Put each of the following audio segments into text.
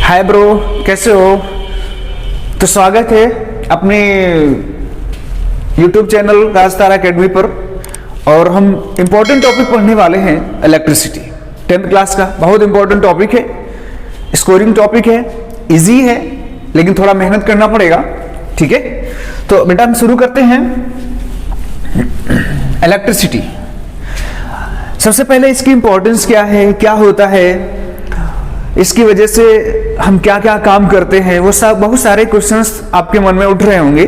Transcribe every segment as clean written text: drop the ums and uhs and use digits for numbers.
Hi bro, कैसे हो? तो स्वागत है अपने YouTube चैनल राजतारा एकेडमी पर। और हम इंपॉर्टेंट टॉपिक पढ़ने वाले हैं इलेक्ट्रिसिटी। 10th क्लास का बहुत इंपॉर्टेंट टॉपिक है, स्कोरिंग टॉपिक है, इजी है लेकिन थोड़ा मेहनत करना पड़ेगा। ठीक है, तो बेटा हम शुरू करते हैं। इलेक्ट्रिसिटी, सबसे पहले इसकी इंपॉर्टेंस क्या है, क्या होता है, इसकी वजह से हम क्या क्या काम करते हैं, वो सब बहुत सारे क्वेश्चंस आपके मन में उठ रहे होंगे।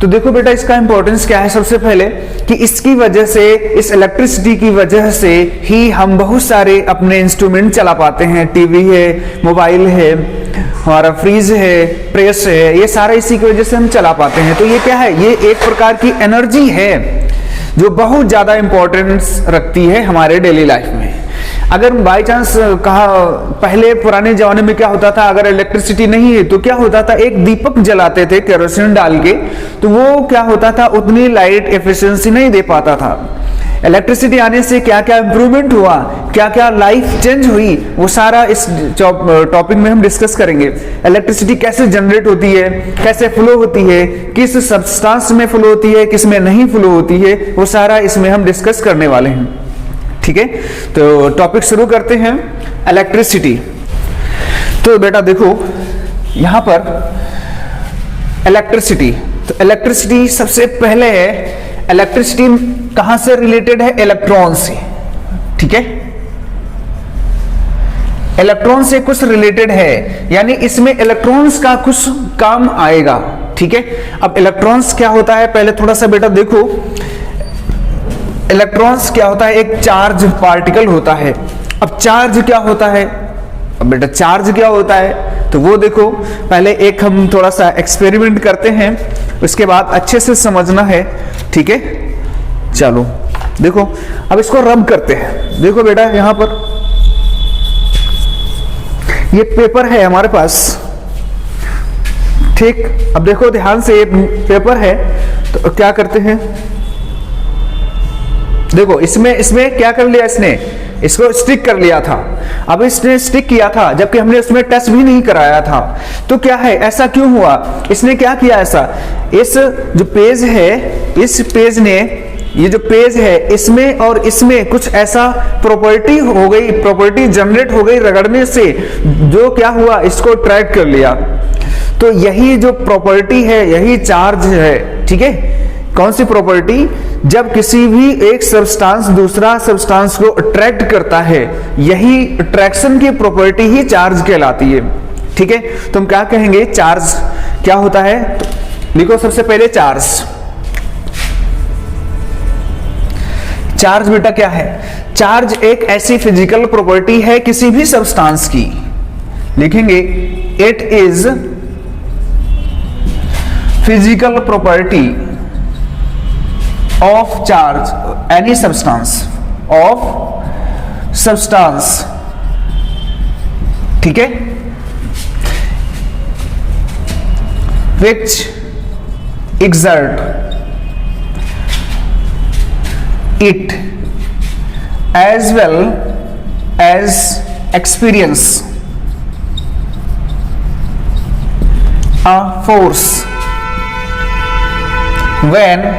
तो देखो बेटा, इसका इंपॉर्टेंस क्या है। सबसे पहले कि इसकी वजह से, इस इलेक्ट्रिसिटी की वजह से ही हम बहुत सारे अपने इंस्ट्रूमेंट चला पाते हैं। टीवी है, मोबाइल है, हमारा फ्रिज है, प्रेस है, ये सारा इसी की वजह से हम चला पाते हैं। तो ये क्या है, ये एक प्रकार की एनर्जी है जो बहुत ज्यादा इंपॉर्टेंस रखती है हमारे डेली लाइफ में। अगर बाई चांस कहा, पहले पुराने जमाने में क्या होता था, अगर इलेक्ट्रिसिटी नहीं है तो क्या होता था, एक दीपक जलाते थे केरोसिन डाल के, तो वो क्या होता था, उतनी लाइट एफिशिएंसी नहीं दे पाता था। इलेक्ट्रिसिटी आने से क्या क्या इंप्रूवमेंट हुआ, क्या क्या लाइफ चेंज हुई, वो सारा इस टॉपिक में हम डिस्कस करेंगे। इलेक्ट्रिसिटी कैसे जनरेट होती है, कैसे फ्लो होती है, किस सब्सटेंस में फ्लो होती है, किस में नहीं फ्लो होती है, वो सारा इसमें हम डिस्कस करने वाले हैं। ठीक है, तो टॉपिक शुरू करते हैं, इलेक्ट्रिसिटी। तो बेटा देखो यहां पर इलेक्ट्रिसिटी, तो इलेक्ट्रिसिटी सबसे पहले है, इलेक्ट्रिसिटी कहां से रिलेटेड है, इलेक्ट्रॉन से। ठीक है, इलेक्ट्रॉन से कुछ रिलेटेड है, यानी इसमें इलेक्ट्रॉन्स का कुछ काम आएगा। ठीक है, अब इलेक्ट्रॉन्स क्या होता है, पहले थोड़ा सा बेटा देखो, इलेक्ट्रॉन्स क्या होता है, एक चार्ज पार्टिकल होता है। अब चार्ज क्या होता है, अब बेटा चार्ज क्या होता है, तो वो देखो, पहले एक हम थोड़ा सा एक्सपेरिमेंट करते हैं, उसके बाद अच्छे से समझना है। ठीक है, चलो देखो, अब इसको रब करते हैं। देखो बेटा यहां पर ये पेपर है हमारे पास। ठीक, अब देखो ध्यान से, ये पेपर है, तो क्या करते हैं, देखो इसमें क्या कर लिया, इसने इसको स्टिक कर लिया था। अब इसने स्टिक किया था जबकि हमने उसमें टच भी नहीं कराया था। तो क्या है, ऐसा क्यों हुआ, इसने क्या किया ऐसा, इस जो पेज है, इस पेज ने, ये जो पेज है, इसमें और इसमें कुछ ऐसा प्रॉपर्टी हो गई, प्रॉपर्टी जनरेट हो गई रगड़ने से, जो क्या हुआ, इसको ट्रैक कर लिया। तो यही जो प्रॉपर्टी है, यही चार्ज है। ठीक है, कौन सी प्रॉपर्टी, जब किसी भी एक सब्सटेंस दूसरा सब्सटेंस को अट्रैक्ट करता है, यही अट्रैक्शन की प्रॉपर्टी ही चार्ज कहलाती है। ठीक है, तो हम क्या कहेंगे, चार्ज क्या होता है, तो लिखो सबसे पहले चार्ज। चार्ज बेटा क्या है, चार्ज एक ऐसी फिजिकल प्रॉपर्टी है किसी भी सब्सटेंस की, लिखेंगे it is physical property of charge, any substance, of substance। ठीक है, which exert it as well as experience a force when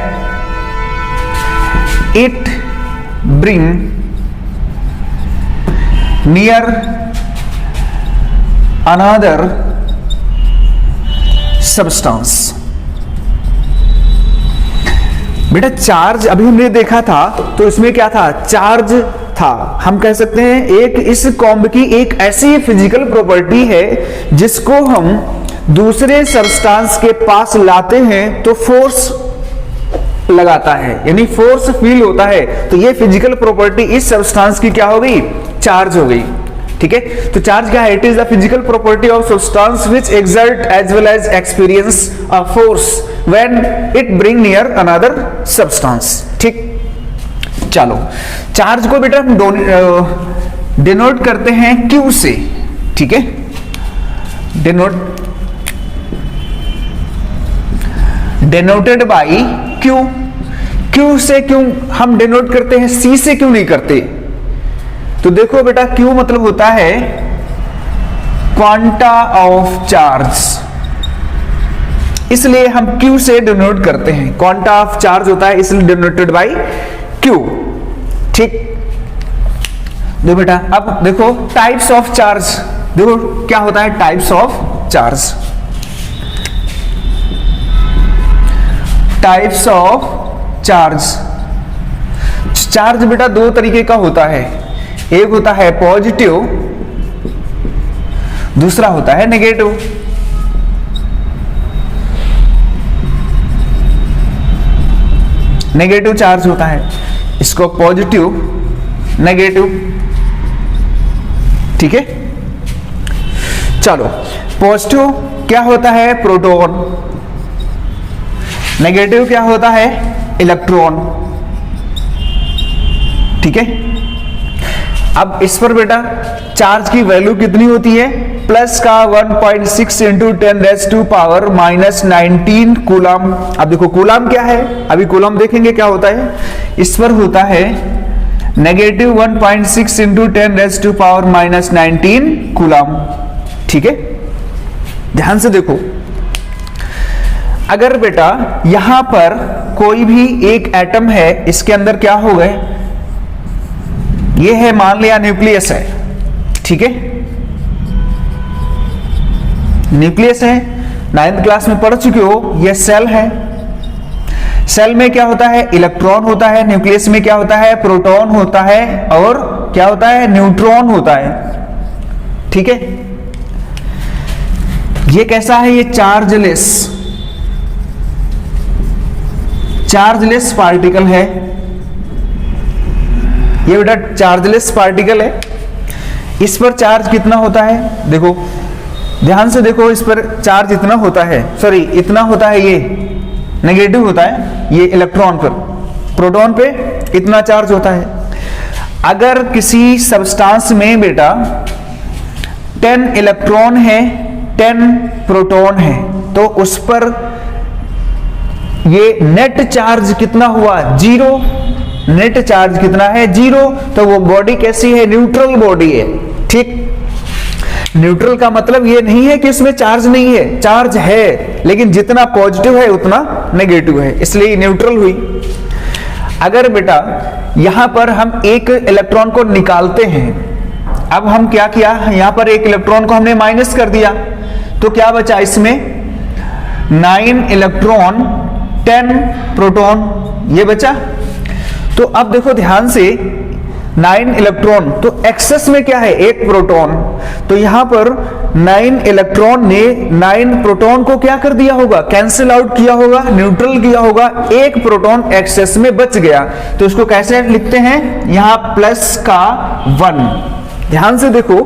it bring near another substance। बेटा चार्ज अभी हमने देखा था, तो इसमें क्या था, चार्ज था। हम कह सकते हैं एक इस कॉम्ब की एक ऐसी फिजिकल प्रॉपर्टी है जिसको हम दूसरे सब्सटेंस के पास लाते हैं तो फोर्स लगाता है, यानी फोर्स फील होता है। तो ये फिजिकल प्रॉपर्टी इस सब्सटेंस की क्या हो गई, चार्ज हो गई। ठीक है, तो चार्ज क्या है, it is the physical property of substance which exert as well as experience a force when it bring near another substance. ठीक, चलो चार्ज को बेटा हम डिनोट करते हैं Q से। ठीक है, डिनोटेड बाई Q। Q से क्यों हम डिनोट करते हैं, C से क्यों नहीं करते? तो देखो बेटा Q मतलब होता है क्वांटा ऑफ चार्ज, इसलिए हम Q से डिनोट करते हैं। क्वांटा ऑफ चार्ज होता है इसलिए डिनोटेड बाय Q। ठीक, देखो बेटा, अब देखो टाइप्स ऑफ चार्ज, देखो क्या होता है types of charge. Types of charge, charge बेटा दो तरीके का होता है, एक होता है पॉजिटिव, दूसरा होता है नेगेटिव। नेगेटिव चार्ज होता है, इसको पॉजिटिव, नेगेटिव। ठीक है, चलो पॉजिटिव क्या होता है प्रोटॉन, नेगेटिव क्या होता है इलेक्ट्रॉन। ठीक है, अब इस पर बेटा चार्ज की वैल्यू कितनी होती है, प्लस का 1.6 इंटू 10⁻⁻⁹ कूलम। अब देखो कूलम क्या है, अभी कूलम देखेंगे क्या होता है। इस पर होता है नेगेटिव 1.6 इंटू 10⁻⁻⁹ कूलम। ठीक है, ध्यान से देखो, अगर बेटा यहां पर कोई भी एक एटम है, इसके अंदर क्या हो गए, ये है मान लिया न्यूक्लियस है। ठीक है, न्यूक्लियस है, 9th क्लास में पढ़ चुके हो, ये सेल है। सेल में क्या होता है इलेक्ट्रॉन होता है, न्यूक्लियस में क्या होता है प्रोटॉन होता है, और क्या होता है न्यूट्रॉन होता है। ठीक है, ये कैसा है, ये चार्जलेस पार्टिकल है। ये बेटा चार्जलेस पार्टिकल है, इस पर चार्ज कितना होता है, देखो ध्यान से देखो, इस पर चार्ज इतना होता है, सॉरी इतना होता है, ये नेगेटिव होता है, ये इलेक्ट्रॉन पर, प्रोटॉन पे इतना चार्ज होता है। अगर किसी सब्सटेंस में बेटा 10 इलेक्ट्रॉन है, 10 प्रोटॉन है, तो उस पर ये नेट चार्ज कितना हुआ, 0। नेट चार्ज कितना है, 0। तो वो बॉडी कैसी है, न्यूट्रल बॉडी है। ठीक, न्यूट्रल का मतलब ये नहीं है कि इसमें चार्ज नहीं है, चार्ज है, लेकिन जितना पॉजिटिव है उतना नेगेटिव है, इसलिए न्यूट्रल हुई। अगर बेटा यहां पर हम एक इलेक्ट्रॉन को निकालते हैं, अब हम क्या किया, यहां पर एक इलेक्ट्रॉन को हमने माइनस कर दिया, तो क्या बचा इसमें 9 इलेक्ट्रॉन 10 प्रोटॉन, ये बचा। तो अब देखो ध्यान से, 9 इलेक्ट्रॉन, तो एक्सेस में क्या है, एक प्रोटॉन, तो यहां पर 9 इलेक्ट्रॉन ने 9 प्रोटॉन को क्या कर दिया होगा, कैंसिल आउट किया होगा, न्यूट्रल किया होगा, एक प्रोटॉन एक्सेस में बच गया। तो इसको कैसे लिखते हैं, यहां प्लस का 1। ध्यान से देखो,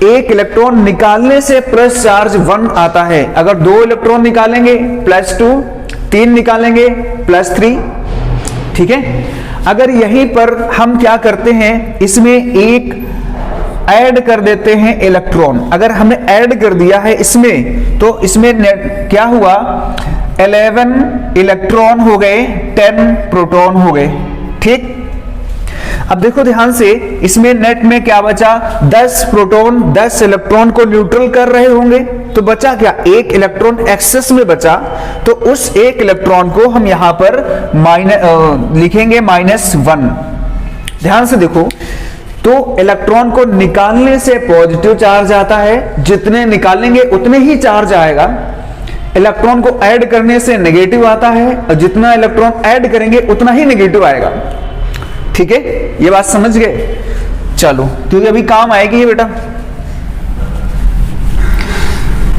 एक इलेक्ट्रॉन निकालने से प्लस चार्ज 1 आता है, अगर 2 इलेक्ट्रॉन निकालेंगे +2, 3 निकालेंगे +3। ठीक है, अगर यहीं पर हम क्या करते हैं, इसमें एक ऐड कर देते हैं इलेक्ट्रॉन, अगर हमने ऐड कर दिया है इसमें, तो इसमें क्या हुआ, 11 इलेक्ट्रॉन हो गए, 10 प्रोटॉन हो गए। ठीक, अब देखो ध्यान से, इसमें नेट में क्या बचा, 10 प्रोटॉन 10 इलेक्ट्रॉन को न्यूट्रल कर रहे होंगे, तो बचा क्या, एक इलेक्ट्रॉन एक्सेस में बचा, तो उस एक इलेक्ट्रॉन को हम यहां पर लिखेंगे -1। ध्यान से देखो, तो इलेक्ट्रॉन को निकालने से पॉजिटिव चार्ज आता है, जितने निकालेंगे उतने ही चार्ज आएगा। इलेक्ट्रॉन को ऐड करने से नेगेटिव आता है, और जितना इलेक्ट्रॉन ऐड करेंगे उतना ही नेगेटिव आएगा। ठीक है, ये बात समझ गए, चलो, क्योंकि अभी काम आएगी ये बेटा।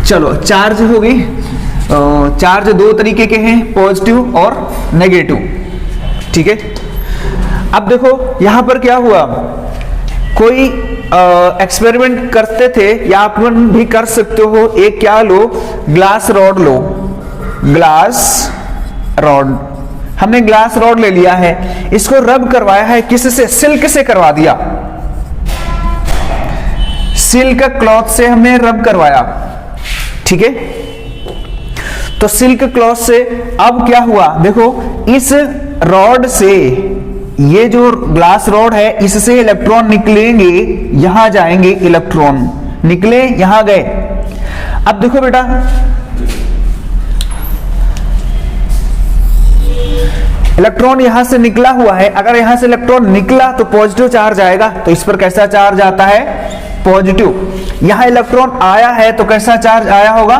चलो, चार्ज हो गई, चार्ज दो तरीके के हैं, पॉजिटिव और नेगेटिव। ठीक है, अब देखो यहां पर क्या हुआ, कोई एक्सपेरिमेंट करते थे, या आप भी कर सकते हो, एक क्या लो, ग्लास रॉड लो, ग्लास रॉड, हमने ग्लास रॉड ले लिया है, इसको रब करवाया है, किससे, सिल्क से करवा दिया, सिल्क क्लॉथ से हमने रब करवाया। ठीक है, तो सिल्क क्लॉथ से अब क्या हुआ, देखो इस रॉड से, ये जो ग्लास रॉड है, इससे इलेक्ट्रॉन निकलेंगे, यहां जाएंगे इलेक्ट्रॉन, निकले, यहां गए। अब देखो बेटा, इलेक्ट्रॉन यहां से निकला हुआ है, अगर यहां से इलेक्ट्रॉन निकला तो पॉजिटिव चार्ज आएगा, तो इस पर कैसा चार्ज आता है? पॉजिटिव। यहां इलेक्ट्रॉन आया है तो कैसा चार्ज आया होगा?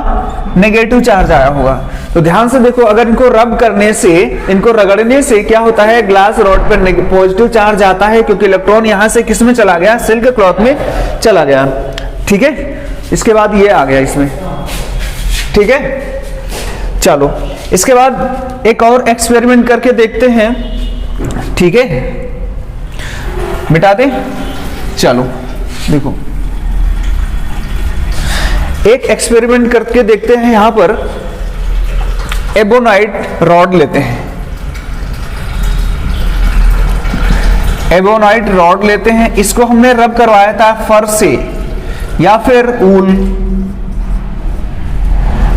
नेगेटिव चार्ज आया होगा। तो ध्यान से देखो, अगर इनको रब करने से, इनको रगड़ने से क्या होता है? ग्लास रॉड पर पॉजिटिव चार्ज आता है, क्योंकि इलेक्ट्रॉन यहां से किस में चला गया? सिल्क क्लॉथ में चला गया। ठीक है, इसके बाद ये आ गया इसमें। ठीक है, चलो इसके बाद एक और एक्सपेरिमेंट करके देखते हैं। ठीक है, मिटा दें। चलो देखो, एक एक्सपेरिमेंट करके देखते हैं। यहां पर एबोनाइट रॉड लेते हैं, एबोनाइट रॉड लेते हैं। इसको हमने रब करवाया था फर से या फिर ऊल।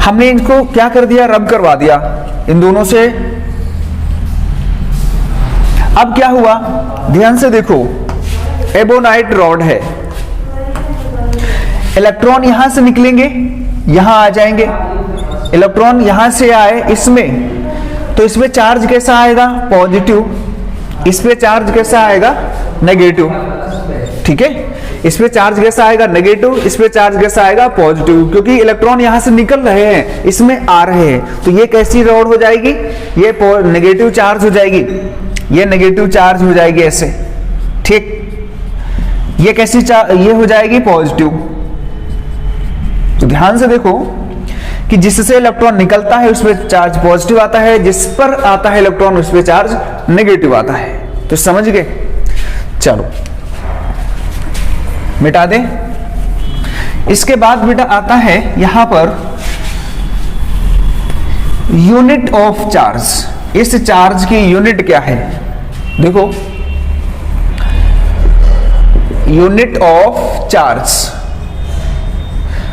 हमने इनको क्या कर दिया? रब करवा दिया इन दोनों से। अब क्या हुआ? ध्यान से देखो, एबोनाइट रॉड है, इलेक्ट्रॉन यहां से निकलेंगे, यहां आ जाएंगे। इलेक्ट्रॉन यहां से आए इसमें, तो इसमें चार्ज कैसा आएगा? पॉजिटिव। इस पे चार्ज कैसा आएगा? नेगेटिव। ठीक है, इस पे चार्ज कैसा आएगा? नेगेटिव। इस पे चार्ज कैसा आएगा? पॉजिटिव, क्योंकि इलेक्ट्रॉन यहां से निकल रहे हैं, इसमें आ रहे हैं। तो ये कैसी रॉड हो जाएगी? ये नेगेटिव चार्ज हो जाएगी, ये नेगेटिव चार्ज हो जाएगी ऐसे। ठीक, ये कैसी ये हो जाएगी? पॉजिटिव। तो ध्यान से देखो कि जिससे इलेक्ट्रॉन निकलता है उस पर चार्ज पॉजिटिव आता है, जिस पर आता है इलेक्ट्रॉन उस पर चार्ज नेगेटिव आता है। तो समझ गए? चलो मिटा दें। इसके बाद बेटा आता है यहां पर यूनिट ऑफ चार्ज। इस चार्ज की यूनिट क्या है? देखो, यूनिट ऑफ चार्ज।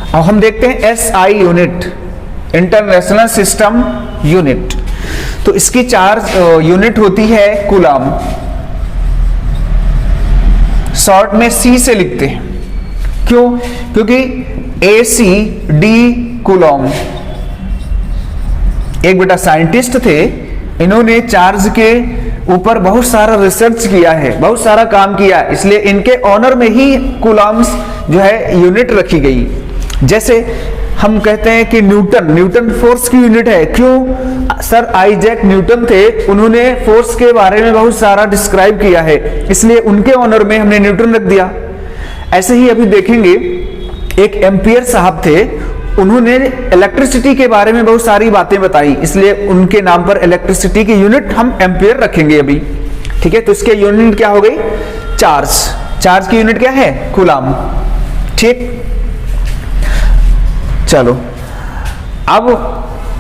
अब हम देखते हैं SI unit, international system unit. तो इसकी चार्ज यूनिट होती है कूलम, शॉर्ट में सी से लिखते हैं। क्यों? क्योंकि ACD कूलम। एक बेटा साइंटिस्ट थे, इन्होंने चार्ज के ऊपर बहुत सारा रिसर्च किया है, बहुत सारा काम किया, इसलिए इनके ऑनर में ही कूलम्स जो है यूनिट रखी गई। जैसे हम कहते हैं कि न्यूटन फोर्स की यूनिट है। क्यों? सर आइजैक न्यूटन थे, उन्होंने फोर्स के बारे में बहुत सारा डिस्क्राइब किया है, इसलिए उनके ऑनर में हमने न्यूटन रख दिया। ऐसे ही अभी देखेंगे, एक एम्पियर साहब थे, उन्होंने इलेक्ट्रिसिटी के बारे में बहुत सारी बातें बताई, इसलिए उनके नाम पर इलेक्ट्रिसिटी की यूनिट हम एम्पियर रखेंगे अभी। ठीक है, तो इसके यूनिट क्या हो गई? चार्ज। चार्ज की यूनिट क्या है? कूलम। ठीक, चलो अब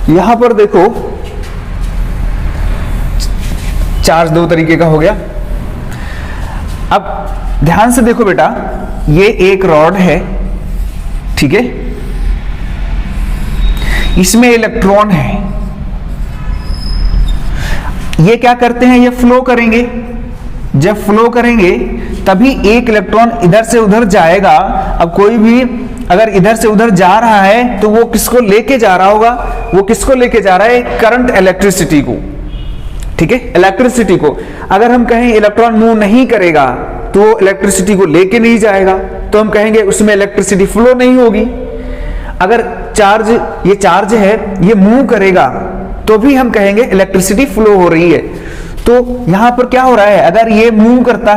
यहां पर देखो, चार्ज दो तरीके का हो गया। अब ध्यान से देखो बेटा, ये एक रॉड है, ठीक है, इसमें इलेक्ट्रॉन है। ये क्या करते हैं? ये फ्लो करेंगे। जब फ्लो करेंगे तभी एक इलेक्ट्रॉन इधर से उधर जाएगा। अब कोई भी अगर इधर से उधर जा रहा है तो वो किसको लेके जा रहा होगा? वो किसको लेके जा रहा है? करंट, इलेक्ट्रिसिटी को। ठीक है, इलेक्ट्रिसिटी को। अगर हम कहें इलेक्ट्रॉन मूव नहीं करेगा तो इलेक्ट्रिसिटी को लेके नहीं जाएगा, तो हम कहेंगे उसमें इलेक्ट्रिसिटी फ्लो नहीं होगी। अगर चार्ज, ये चार्ज है, ये मूव करेगा तो भी हम कहेंगे इलेक्ट्रिसिटी फ्लो हो रही है। तो यहां पर क्या हो रहा है? अगर ये मूव करता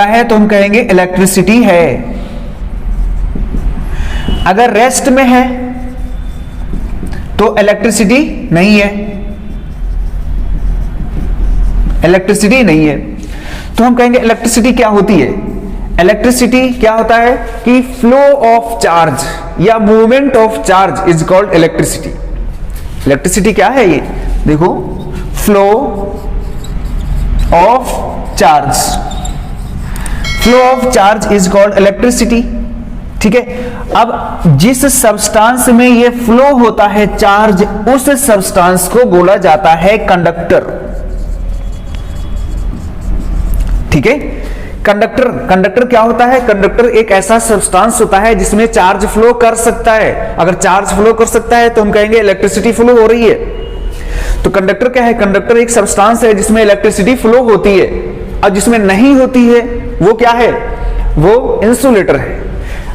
है तो हम कहेंगे इलेक्ट्रिसिटी है। अगर रेस्ट में है तो इलेक्ट्रिसिटी नहीं है, इलेक्ट्रिसिटी नहीं है। तो हम कहेंगे इलेक्ट्रिसिटी क्या होती है? इलेक्ट्रिसिटी क्या होता है कि फ्लो ऑफ चार्ज या movement of charge is called electricity. Electricity क्या है? ये देखो, flow of charge, flow of charge is called electricity. ठीक है, अब जिस सब्सटेंस में ये फ्लो होता है चार्ज, उस सब्सटेंस को बोला जाता है कंडक्टर। ठीक है, कंडक्टर क्या होता है? कंडक्टर एक ऐसा सब्सटेंस होता है जिसमें चार्ज फ्लो कर सकता है। अगर चार्ज फ्लो कर सकता है तो हम कहेंगे इलेक्ट्रिसिटी फ्लो हो रही है। तो कंडक्टर क्या है? कंडक्टर एक सब्सटेंस है जिसमें इलेक्ट्रिसिटी फ्लो होती है, और जिसमें नहीं होती है वो क्या है? वो इंसुलेटर है।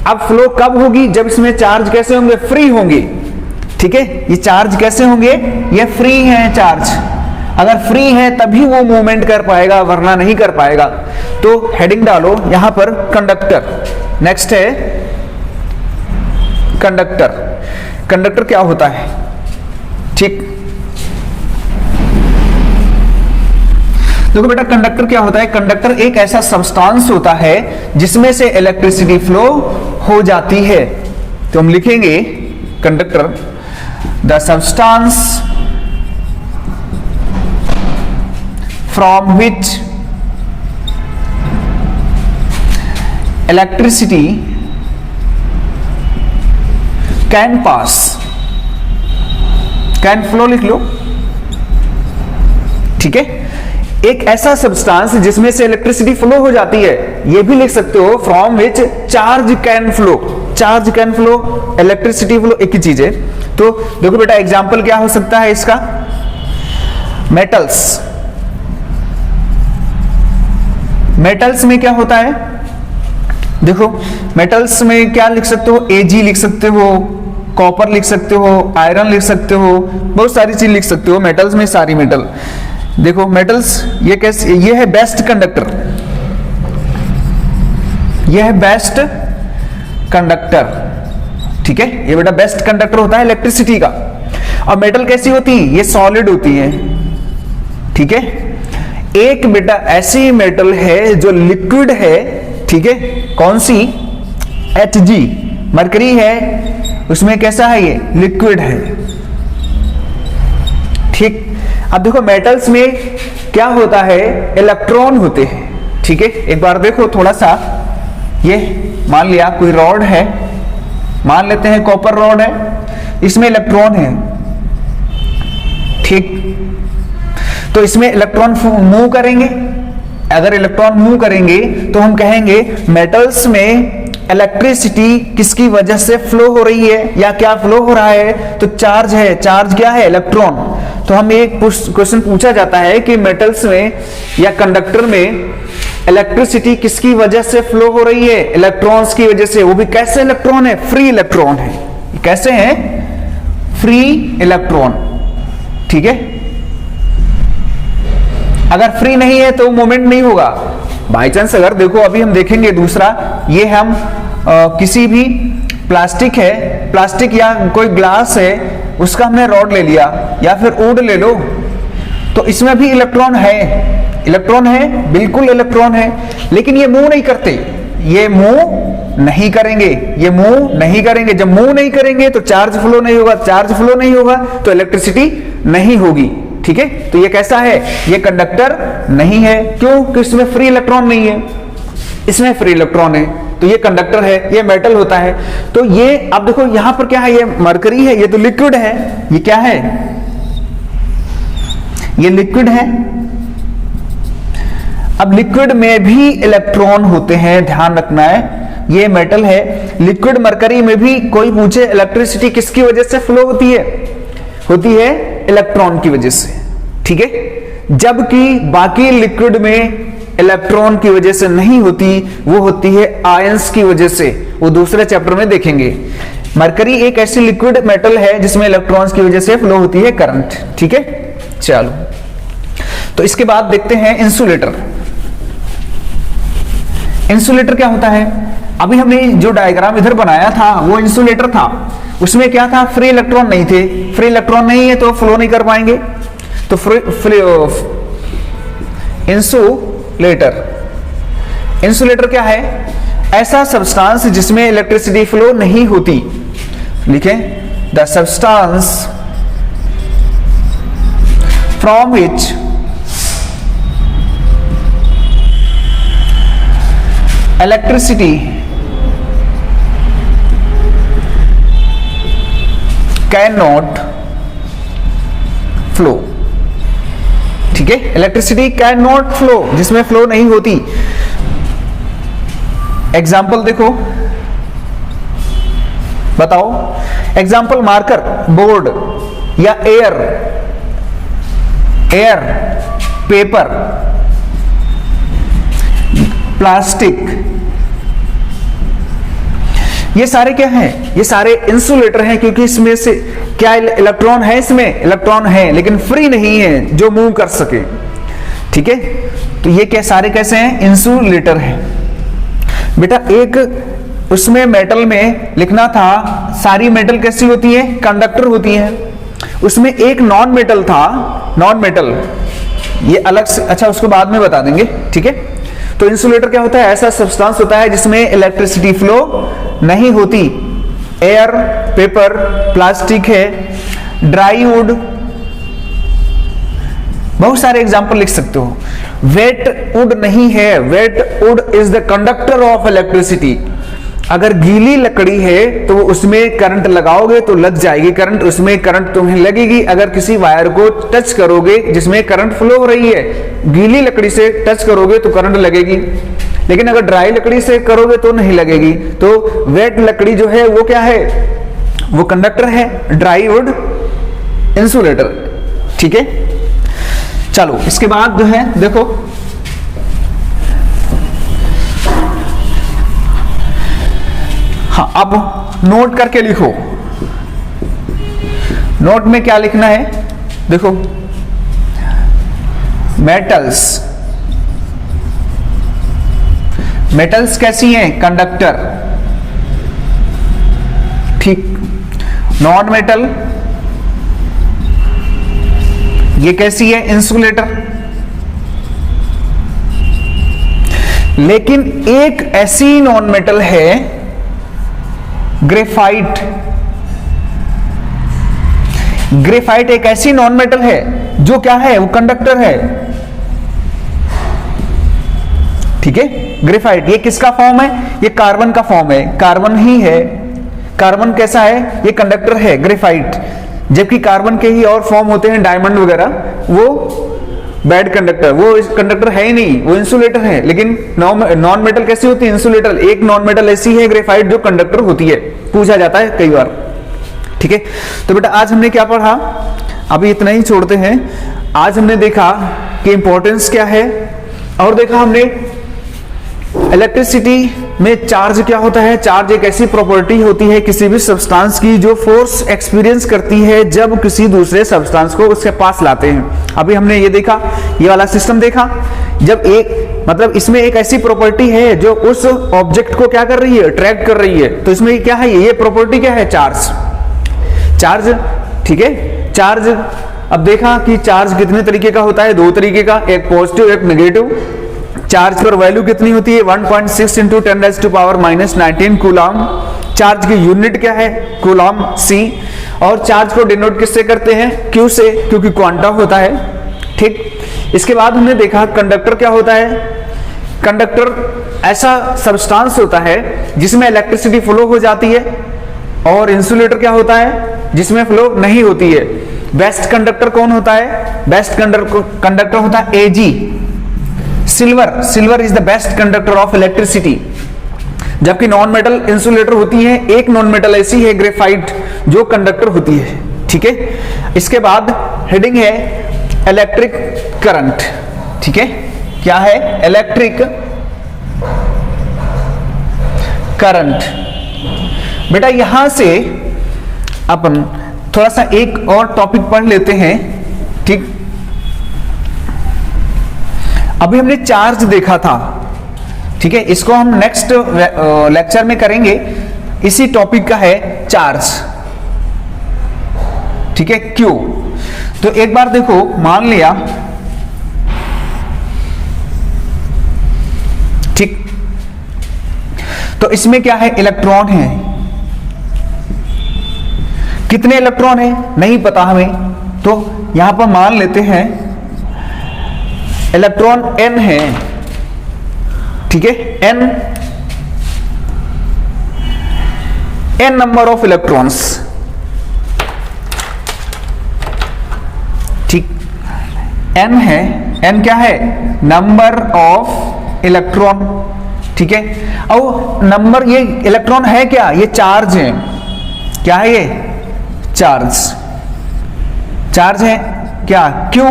अब फ्लो कब होगी? जब इसमें चार्ज कैसे होंगे? फ्री होंगे। ठीक है, ये चार्ज कैसे होंगे? ये फ्री है चार्ज। अगर फ्री है तभी वो मूवमेंट कर पाएगा, वरना नहीं कर पाएगा। तो हेडिंग डालो यहां पर कंडक्टर। नेक्स्ट है कंडक्टर। कंडक्टर क्या होता है? ठीक, देखो बेटा, कंडक्टर क्या होता है? कंडक्टर एक ऐसा सब्सटेंस होता है जिसमें से इलेक्ट्रिसिटी फ्लो हो जाती है। तो हम लिखेंगे conductor, the substance from which electricity can pass, can flow लिख लो। ठीक है, एक ऐसा सब्सटेंस जिसमें से इलेक्ट्रिसिटी फ्लो हो जाती है। ये भी लिख सकते हो from which charge can flow. Charge can flow, electricity flow एक ही चीज है। तो देखो बेटा, एग्जांपल क्या हो सकता है इसका? मेटल्स। मेटल्स में क्या होता है? देखो, मेटल्स में क्या लिख सकते हो? Ag लिख सकते हो, कॉपर लिख सकते हो, आयरन लिख सकते हो, बहुत सारी चीज लिख सकते हो मेटल्स में, सारी मेटल। देखो मेटल्स ये कैसे? ये है बेस्ट कंडक्टर, ये है बेस्ट कंडक्टर। ठीक है, ये बेटा बेस्ट कंडक्टर होता है इलेक्ट्रिसिटी का। और मेटल कैसी होती है? ये सॉलिड होती है। ठीक है, एक बेटा ऐसी मेटल है जो लिक्विड है। ठीक है, कौन सी? Hg, मरकरी है, उसमें कैसा है? ये लिक्विड है। ठीक, अब देखो मेटल्स में क्या होता है? इलेक्ट्रॉन होते हैं। ठीक है, एक बार देखो थोड़ा सा, ये मान लिया कोई रॉड है, मान लेते हैं कॉपर रॉड है, इसमें इलेक्ट्रॉन है। ठीक, तो इसमें इलेक्ट्रॉन मूव करेंगे। अगर इलेक्ट्रॉन मूव करेंगे तो हम कहेंगे मेटल्स में इलेक्ट्रिसिटी किसकी वजह से फ्लो हो रही है, या क्या फ्लो हो रहा है? तो चार्ज है। चार्ज क्या है? इलेक्ट्रॉन। तो हमें एक क्वेश्चन पूछा जाता है कि मेटल्स में या कंडक्टर में इलेक्ट्रिसिटी किसकी वजह से फ्लो हो रही है? इलेक्ट्रॉन्स की वजह से। वो भी कैसे इलेक्ट्रॉन है? फ्री इलेक्ट्रॉन है। कैसे है? Free electron. ठीक है, अगर फ्री नहीं है तो मूवमेंट नहीं होगा। बाई चांस अगर देखो, अभी हम देखेंगे दूसरा, ये हम किसी भी प्लास्टिक है, प्लास्टिक या कोई ग्लास है, उसका हमने रॉड ले लिया या फिर वुड ले लो, तो इसमें भी इलेक्ट्रॉन है। इलेक्ट्रॉन है, बिल्कुल इलेक्ट्रॉन है, लेकिन ये मूव नहीं करते, ये मूव नहीं करेंगे, ये मूव नहीं करेंगे। जब मूव नहीं करेंगे तो चार्ज फ्लो नहीं होगा, चार्ज फ्लो नहीं होगा तो इलेक्ट्रिसिटी नहीं होगी। ठीक है, तो ये कैसा है? ये कंडक्टर नहीं है। क्यों? कि इसमें फ्री इलेक्ट्रॉन नहीं है, इसमें फ्री इलेक्ट्रॉन है, तो ये कंडक्टर है, ये मेटल होता है। तो ये अब देखो यहां पर क्या है? ये मरकरी है, ये तो लिक्विड है। ये क्या है? ये लिक्विड है। अब लिक्विड में भी इलेक्ट्रॉन होते हैं, ध्यान रखना है। ये मेटल है, लिक्विड मरकरी में भी कोई पूछे इलेक्ट्रिसिटी किसकी वजह से फ्लो होती है? होती है इलेक्ट्रॉन की वजह से। ठीक है, जबकि बाकी लिक्विड में इलेक्ट्रॉन की वजह से नहीं होती, वो होती है आयंस की वजह से। वो दूसरे चैप्टर में देखेंगे। मरकरी एक ऐसी लिक्विड मेटल है जिसमें इलेक्ट्रॉन्स की वजह से फ्लो होती है करंट। ठीक है, चलो तो इसके बाद देखते हैं इंसुलेटर। इंसुलेटर क्या होता है? अभी हमने जो डायग्राम इधर बनाया था वो इंसुलेटर था। उसमें क्या था? फ्री इलेक्ट्रॉन नहीं थे। फ्री इलेक्ट्रॉन नहीं है तो फ्लो नहीं कर पाएंगे। तो इंसुलेटर क्या है? ऐसा सब्सटेंस जिसमें इलेक्ट्रिसिटी फ्लो नहीं होती। लिखें, the substance from which electricity can not flow. ठीक है, इलेक्ट्रिसिटी कैन नॉट फ्लो, जिसमें फ्लो नहीं होती। एग्जाम्पल देखो, बताओ। एग्जाम्पल मार्कर, बोर्ड या एयर, पेपर, प्लास्टिक, ये सारे क्या हैं? ये सारे इंसुलेटर हैं, क्योंकि इसमें से क्या इलेक्ट्रॉन है? इसमें इलेक्ट्रॉन है लेकिन फ्री नहीं है जो मूव कर सके। ठीक है, तो ये क्या सारे कैसे हैं? इंसुलेटर हैं। बेटा एक उसमें मेटल में लिखना था, सारी मेटल कैसी होती है? कंडक्टर होती है। उसमें एक नॉन मेटल था, नॉन मेटल, ये अलग से, अच्छा उसको बाद में बता देंगे। ठीक है, तो इंसुलेटर क्या होता है? ऐसा सब्सटेंस होता है जिसमें इलेक्ट्रिसिटी फ्लो नहीं होती। एयर, पेपर, प्लास्टिक है, ड्राई वुड, बहुत सारे एग्जाम्पल लिख सकते हो। वेट वुड नहीं है, wet wood is the conductor of electricity. अगर गीली लकड़ी है तो उसमें करंट लगाओगे तो लग जाएगी करंट, उसमें करंट तुम्हें लगेगी। अगर किसी वायर को टच करोगे जिसमें करंट फ्लो हो रही है, गीली लकड़ी से टच करोगे तो करंट लगेगी, लेकिन अगर ड्राई लकड़ी से करोगे तो नहीं लगेगी। तो वेट लकड़ी जो है वो क्या है? वो कंडक्टर है, ड्राई वुड इंसुलेटर। ठीक है, चलो इसके बाद जो है देखो, हाँ अब नोट करके लिखो। नोट में क्या लिखना है? देखो, मेटल्स, मेटल्स कैसी हैं? कंडक्टर। ठीक, नॉन मेटल ये कैसी है? इंसुलेटर। लेकिन एक ऐसी नॉन मेटल है ग्रेफाइट। ग्रेफाइट एक ऐसी नॉन मेटल है जो क्या है? वो कंडक्टर है। ठीक है, ग्रेफाइट ये किसका फॉर्म है? ये कार्बन का फॉर्म है, कार्बन ही है। कार्बन कैसा है? ये कंडक्टर है, ग्रेफाइट। जबकि कार्बन के ही और फॉर्म होते हैं, डायमंड वगैरह, वो बैड कंडक्टर, वो कंडक्टर है ही नहीं, वो इंसुलेटर है। लेकिन नॉन मेटल कैसी होती है? इंसुलेटर। एक नॉन मेटल ऐसी है ग्रेफाइट जो कंडक्टर होती है, पूछा जाता है कई बार। ठीक है, तो बेटा आज हमने क्या पढ़ा? अभी इतना ही छोड़ते हैं। आज हमने देखा कि इंपॉर्टेंस क्या है, और देखा हमने इलेक्ट्रिसिटी में चार्ज क्या होता है। चार्ज एक ऐसी प्रॉपर्टी होती है किसी भी सब्सटेंस की जो फोर्स एक्सपीरियंस करती है जब किसी दूसरे सब्सटेंस को उसके पास लाते हैं। अभी हमने ये देखा, ये वाला सिस्टम देखा, जब एक मतलब इसमें एक ऐसी प्रॉपर्टी है जो उस ऑब्जेक्ट को क्या कर रही है? अट्रैक्ट कर रही है। तो इसमें क्या है? ये प्रॉपर्टी क्या है? चार्ज। चार्ज, ठीक है, चार्ज। अब देखा कि चार्ज कितने तरीके का होता है? दो तरीके का, एक पॉजिटिव एक नेगेटिव। चार्ज पर वैल्यू कितनी होती है? 1.6 × 10⁻⁻19 कूलम। चार्ज की यूनिट क्या है? Coulomb C। और चार्ज को डिनोट किससे करते हैं? Q से, क्योंकि क्वांटम होता है। ठीक, इसके बाद हमने देखा कंडक्टर क्या होता है। कंडक्टर ऐसा सब्सटेंस होता है जिसमें इलेक्ट्रिसिटी फ्लो हो जाती है, और इंसुलेटर क्या होता है? जिसमें फ्लो नहीं होती है। बेस्ट कंडक्टर कौन होता है? बेस्ट कंडक्टर होता है Ag, silver. Silver is the best conductor of electricity. जबकि नॉन मेटल इंसुलेटर होती है, एक नॉन मेटल ऐसी है ग्रेफाइट जो कंडक्टर होती है। ठीक है, इसके बाद हेडिंग है इलेक्ट्रिक करंट। ठीक है, क्या है? Electric current. बेटा यहां से अपन थोड़ा सा एक और टॉपिक पढ़ लेते हैं। ठीक, अभी हमने चार्ज देखा था। ठीक है, इसको हम नेक्स्ट लेक्चर में करेंगे। इसी टॉपिक का है चार्ज। ठीक है, क्यों? तो एक बार देखो, मान लिया, ठीक, तो इसमें क्या है? इलेक्ट्रॉन है। कितने इलेक्ट्रॉन है? नहीं पता हमें, तो यहां पर मान लेते हैं इलेक्ट्रॉन n है। ठीक है, n नंबर ऑफ इलेक्ट्रॉन्स। ठीक, n है, n क्या है? Number of electron. ठीक है। और नंबर, ये इलेक्ट्रॉन है क्या, ये चार्ज है, क्या है ये, चार्ज है क्या, क्यों।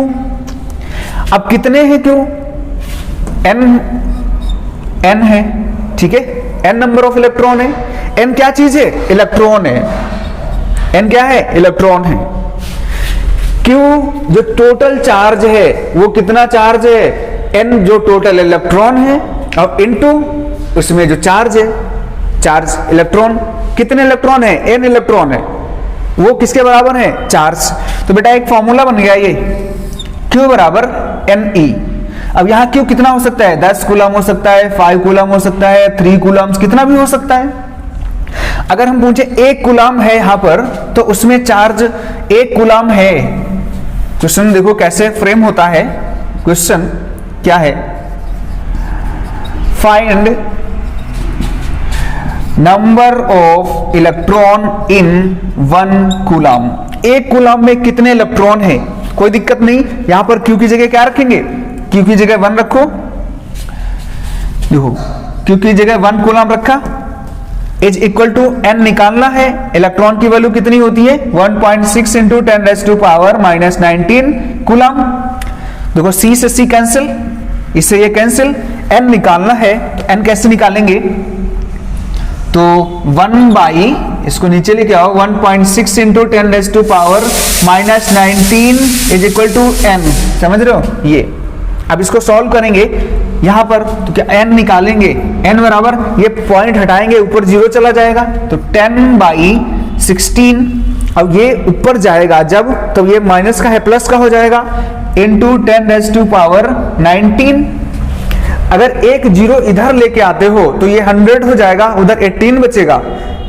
अब कितने हैं क्यों, n है, ठीक है, n नंबर ऑफ इलेक्ट्रॉन है। n क्या चीज है, इलेक्ट्रॉन है, n क्या है, इलेक्ट्रॉन है। क्यों, जो टोटल चार्ज है वो कितना चार्ज है, n जो टोटल इलेक्ट्रॉन है और इनटू उसमें जो चार्ज है, चार्ज इलेक्ट्रॉन, कितने इलेक्ट्रॉन है, n इलेक्ट्रॉन है, वो किसके बराबर है, चार्ज। तो बेटा एक फॉर्मूला बन गया ये, Q बराबर Ne। अब यहां Q कितना हो सकता है, 10 कूलम हो सकता है, 5 कूलम हो सकता है, 3 कूलम, कितना भी हो सकता है। अगर हम पूछे 1 कूलम है यहां पर, तो उसमें चार्ज 1 कूलम है। क्वेश्चन देखो कैसे फ्रेम होता है, क्वेश्चन क्या है, find number of electron in 1 coulomb. 1 coulomb में कितने इलेक्ट्रॉन है, कोई दिक्कत नहीं, यहां पर Q की जगह क्या रखेंगे, Q की जगह 1 रखो, देखो Q की जगह 1 कूलम रखा, इज इक्वल टू n निकालना है, इलेक्ट्रॉन की वैल्यू कितनी होती है, 1.6 इंटू 10⁻⁻19 कूलम। देखो C से C कैंसिल, इससे ये कैंसिल, n निकालना है, n कैसे निकालेंगे, तो 1 बाई, इसको नीचे लेके आओ, 1.6 into 10⁻⁻19 is equal to n, समझ रहे हो ये। अब इसको सॉल्व करेंगे यहां पर, तो क्या n निकालेंगे, n बराबर, ये पॉइंट हटाएंगे ऊपर 0 चला जाएगा, तो 10/16, अब ये ऊपर जाएगा जब, तब ये माइनस का है प्लस का हो जाएगा, इंटू 10⁻19। अगर एक 0 इधर लेके आते हो तो ये 100 हो जाएगा, उधर 18 बचेगा,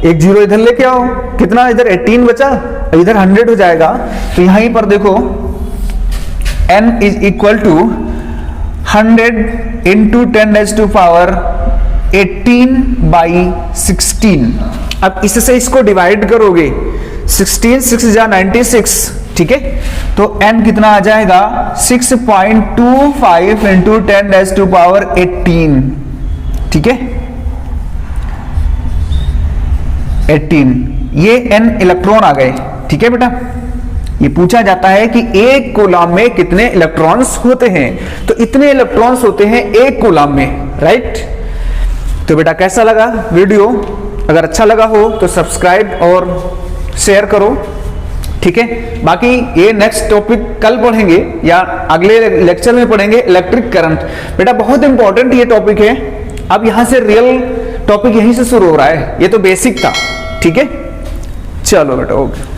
एक 0 इधर लेके आओ, कितना इधर 18 बचा, इधर 100 हो जाएगा। तो यहीं पर देखो n is equal to 100 into 10⁻18/16। अब इससे इसको डिवाइड करोगे, 16 6 जा 96, ठीक है, तो n कितना आ जाएगा, 6.25 इंटू 10⁻18, ठीक है, 18, ये n इलेक्ट्रॉन आ गए, ठीक है बेटा। ये पूछा जाता है कि 1 कूलम में कितने इलेक्ट्रॉन्स होते हैं, तो इतने इलेक्ट्रॉन्स होते हैं 1 कूलम में, राइट। तो बेटा कैसा लगा वीडियो, अगर अच्छा लगा हो तो सब्सक्राइब और शेयर करो, ठीक है। बाकी ये नेक्स्ट टॉपिक कल पढ़ेंगे या अगले लेक्चर में पढ़ेंगे, इलेक्ट्रिक करंट। बेटा बहुत इंपॉर्टेंट ये टॉपिक है, अब यहां से रियल टॉपिक यहीं से शुरू हो रहा है, ये तो बेसिक था, ठीक है। चलो बेटा, ओके।